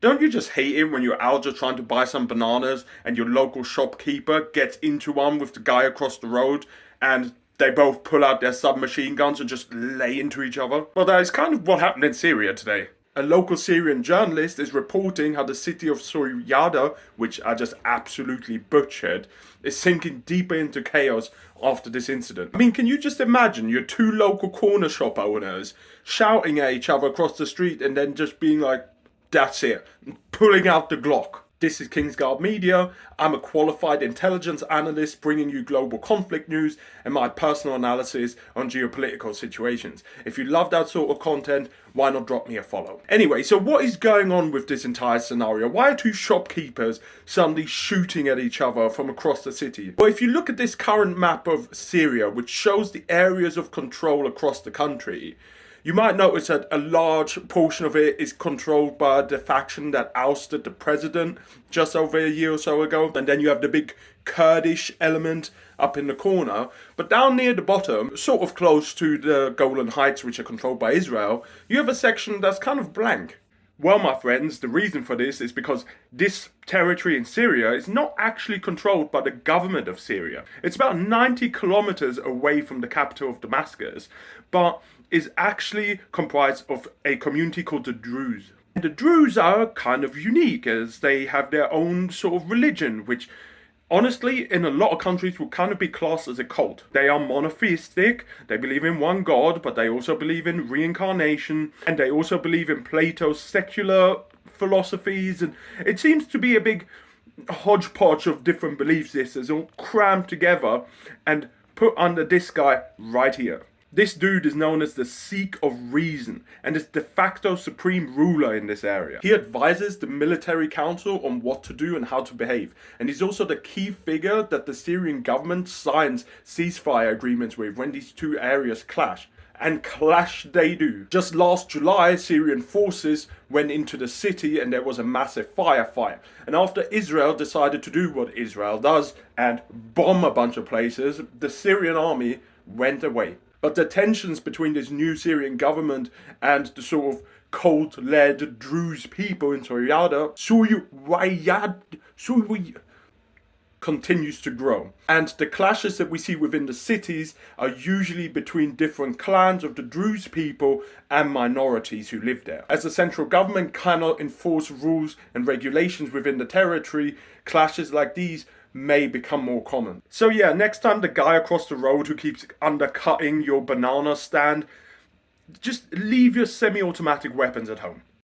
Don't you just hate it when you're out just trying to buy some bananas and your local shopkeeper gets into one with the guy across the road and they both pull out their submachine guns and just lay into each other? Well, that is kind of what happened in Syria today. A local Syrian journalist is reporting how the city of Suryada, which I just absolutely butchered, is sinking deeper into chaos after this incident. I mean, can you just imagine your two local corner shop owners shouting at each other across the street and then just being like, that's it, pulling out the Glock? This is Kingsguard Media. I'm a qualified intelligence analyst bringing you global conflict news and my personal analysis on geopolitical situations. If you love that sort of content, why not drop me a follow? Anyway, so what is going on with this entire scenario? Why are two shopkeepers suddenly shooting at each other from across the city? Well, if you look at this current map of Syria, which shows the areas of control across the country, you might notice that a large portion of it is controlled by the faction that ousted the president just over a year or so ago. And then you have the big Kurdish element up in the corner. But down near the bottom, sort of close to the Golan Heights, which are controlled by Israel, you have a section that's kind of blank. Well, my friends, the reason for this is because this territory in Syria is not actually controlled by the government of Syria. It's about 90 kilometers away from the capital of Damascus, but is actually comprised of a community called the Druze. And the Druze are kind of unique as they have their own sort of religion, which honestly, in a lot of countries, would kind of be classed as a cult. They are monotheistic, they believe in one god, but they also believe in reincarnation, and they also believe in Plato's secular philosophies, and it seems to be a big hodgepodge of different belief systems all crammed together and put under this guy right here. This dude is known as the Sikh of Reason and is de facto supreme ruler in this area. He advises the military council on what to do and how to behave. And he's also the key figure that the Syrian government signs ceasefire agreements with when these two areas clash. And clash they do. Just last July, Syrian forces went into the city and there was a massive firefight. And after Israel decided to do what Israel does and bomb a bunch of places, the Syrian army went away. But the tensions between this new Syrian government and the sort of cult-led Druze people in Suryada, continues to grow. And the clashes that we see within the cities are usually between different clans of the Druze people and minorities who live there. As the central government cannot enforce rules and regulations within the territory, clashes like these may become more common. So yeah, next time the guy across the road who keeps undercutting your banana stand, just leave your semi-automatic weapons at home.